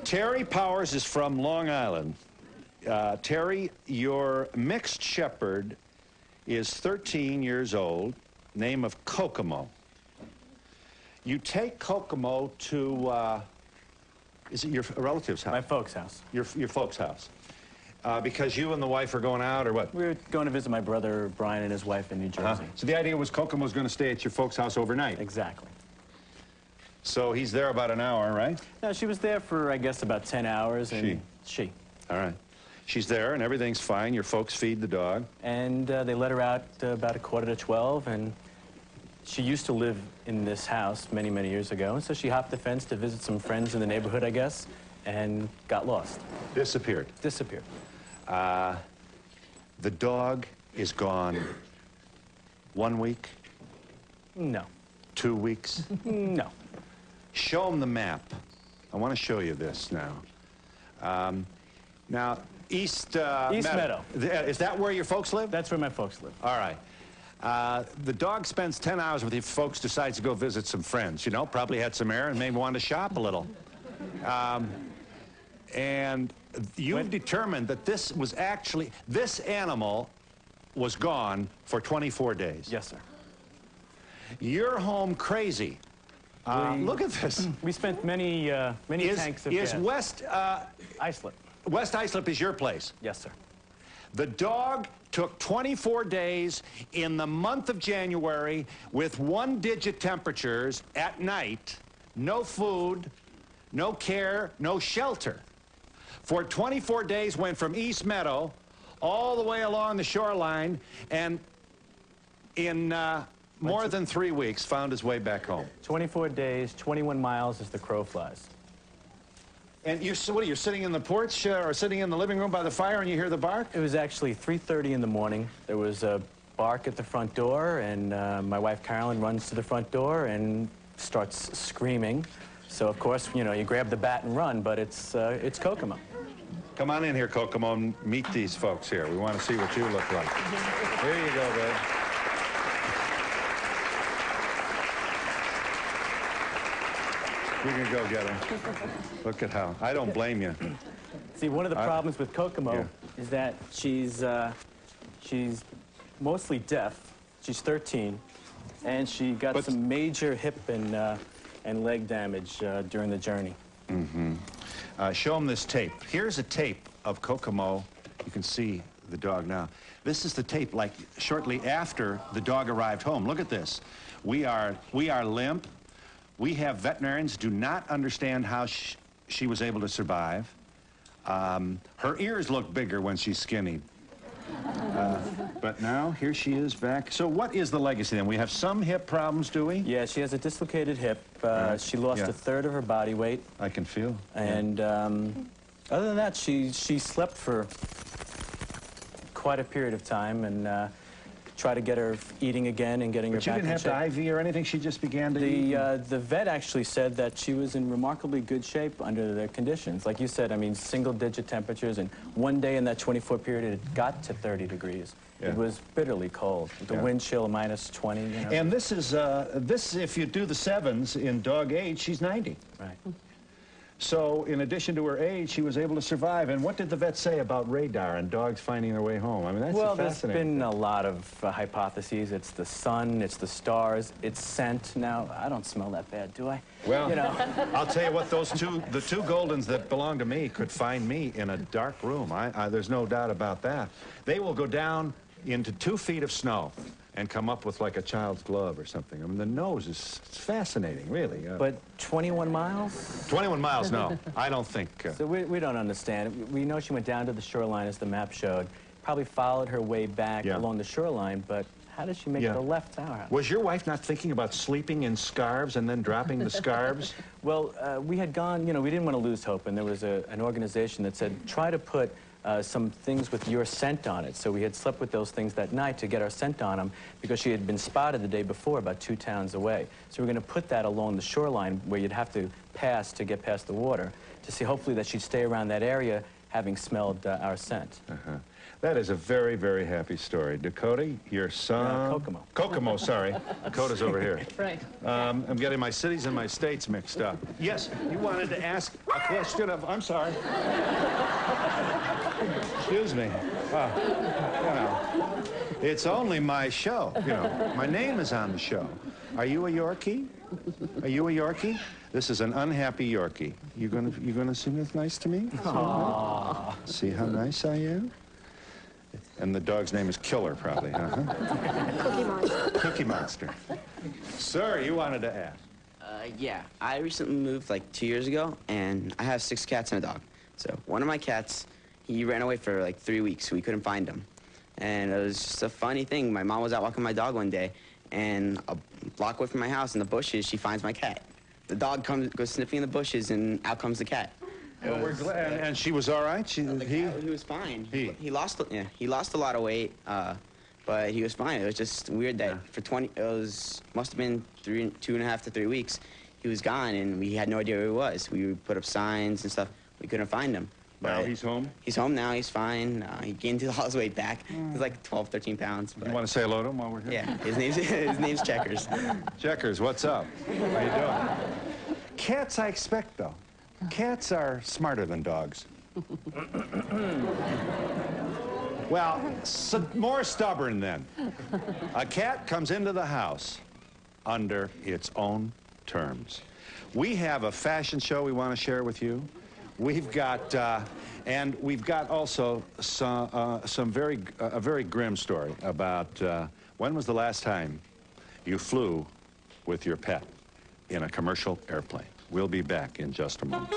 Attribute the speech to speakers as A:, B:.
A: Terry Powers is from Long Island. Terry, your mixed shepherd is 13 years old, name of Kokomo. You take Kokomo to, is it your relative's house?
B: My folks' house.
A: Your folks' house. Because you and the wife are going out, or what?
B: We were going to visit my brother, Brian, and his wife in New Jersey.
A: So the idea was Kokomo was going to stay at your folks' house overnight?
B: Exactly.
A: So he's there about an hour, right?
B: No, she was there for, I guess, about 10 hours. And she.
A: All right. She's there, and everything's fine. Your folks feed the dog.
B: And they let her out about 11:45, and she used to live in this house many, many years ago, and so she hopped the fence to visit some friends in the neighborhood, I guess, and got lost.
A: Disappeared.
B: Disappeared.
A: The dog is gone 1 week?
B: No.
A: 2 weeks?
B: No.
A: Show them the map. I want to show you this now. Now, East
B: Meadow.
A: Is that where your folks live?
B: That's where my folks live.
A: All right. The dog spends 10 hours with your folks, decides to go visit some friends, you know, probably had some air and maybe wanted to shop a little. And you've determined that this animal was gone for 24 days.
B: Yes, sir.
A: You're home crazy. Look at this.
B: We spent many tanks of gas.
A: Is West
B: Islip.
A: West Islip is your place?
B: Yes, sir.
A: The dog took 24 days in the month of January with 1-digit temperatures at night, no food, no care, no shelter. For 24 days went from East Meadow all the way along the shoreline, and in more than 3 weeks found his way back home.
B: 24 days, 21 miles as the crow flies.
A: And you're sitting in the porch or sitting in the living room by the fire and you hear the bark?
B: It was actually 3:30 in the morning. There was a bark at the front door, and my wife Carolyn runs to the front door and starts screaming. So of course, you know, you grab the bat and run, but it's Kokomo.
A: Come on in here, Kokomo, and meet these folks here. We want to see what you look like. Here you go, babe. You can go get her. Look at how. I don't blame you.
B: See, one of the problems with Kokomo is that she's mostly deaf. She's 13, and she got some major hip and leg damage during the journey.
A: Mm-hmm. Show them this tape. Here's a tape of Kokomo. You can see the dog now. This is the tape, like shortly after the dog arrived home. Look at this. We are limp. We have veterinarians do not understand how she was able to survive. Her ears look bigger when she's skinny. But now, here she is back. So what is the legacy then? We have some hip problems, do we?
B: Yeah, she has a dislocated hip. She lost a third of her body weight.
A: I can feel.
B: And other than that, she slept for quite a period of time, and try to get her eating again and getting her back in shape.
A: But you didn't have to IV or anything? She just began to eat?
B: The vet actually said that she was in remarkably good shape under the conditions. Like you said, I mean, single-digit temperatures, and one day in that 24 period, it got to 30 degrees. Yeah. It was bitterly cold. The wind chill -20, you know.
A: And this is, if you do the sevens in dog age, she's 90.
B: Right.
A: So, in addition to her age, she was able to survive. And what did the vet say about radar and dogs finding their way home? I mean, that's
B: well,
A: fascinating.
B: There's been a lot of hypotheses. It's the sun, it's the stars, it's scent. Now, I don't smell that bad, do I?
A: Well,
B: you know.
A: I'll tell you what, the two Goldens that belong to me could find me in a dark room. There's no doubt about that. They will go down into 2 feet of snow and come up with like a child's glove or something. I mean, the nose is fascinating, really.
B: But 21 miles?
A: 21 miles, no. I don't think.
B: So we don't understand. We know she went down to the shoreline, as the map showed, probably followed her way back along the shoreline, but how did she make the left tower?
A: Was your wife not thinking about sleeping in scarves and then dropping the scarves?
B: Well, we had gone, you know, we didn't want to lose hope, and there was an organization that said, try to put some things with your scent on it. So we had slept with those things that night to get our scent on them, because she had been spotted the day before about 2 towns away. So we're going to put that along the shoreline where you'd have to pass to get past the water, to see hopefully that she'd stay around that area, having smelled our scent.
A: That is a very, very happy story. Dakota, your son...
B: Kokomo.
A: Kokomo, sorry. Dakota's over here.
C: Right.
A: I'm getting my cities and my states mixed up. Yes, you wanted to ask a question of... I'm sorry. Excuse me. You know, it's only my show, you know. My name is on the show. Are you a Yorkie? Are you a Yorkie? This is an unhappy Yorkie. You gonna sing this nice to me?
B: Aww.
A: See how nice I am? And the dog's name is Killer, probably,
C: Cookie Monster.
A: Cookie Monster. Sir, you wanted to ask.
D: Yeah, I recently moved like 2 years ago, and I have 6 cats and a dog. So one of my cats, he ran away for like 3 weeks. We couldn't find him. And it was just a funny thing. My mom was out walking my dog one day, and a block away from my house in the bushes, she finds my cat. The dog goes sniffing in the bushes, and out comes the cat.
A: Well, we're glad. And she was all right?
D: He was fine.
A: He
D: lost a lot of weight, but he was fine. It was just weird that for must have been 2.5 to 3 weeks, he was gone, and we had no idea where he was. We put up signs and stuff. We couldn't find him.
A: Now he's home?
D: He's home now. He's fine. He gained all his weight back. He's like 12, 13 pounds. But
A: you want to say hello to him while we're here?
D: yeah, his name's Checkers.
A: Checkers, what's up? How you doing? Cats, I expect, though. Cats are smarter than dogs. Well, more stubborn then. A cat comes into the house under its own terms. We have a fashion show we want to share with you. We've got, and we've got also a very grim story about when was the last time you flew with your pet in a commercial airplane. We'll be back in just a moment.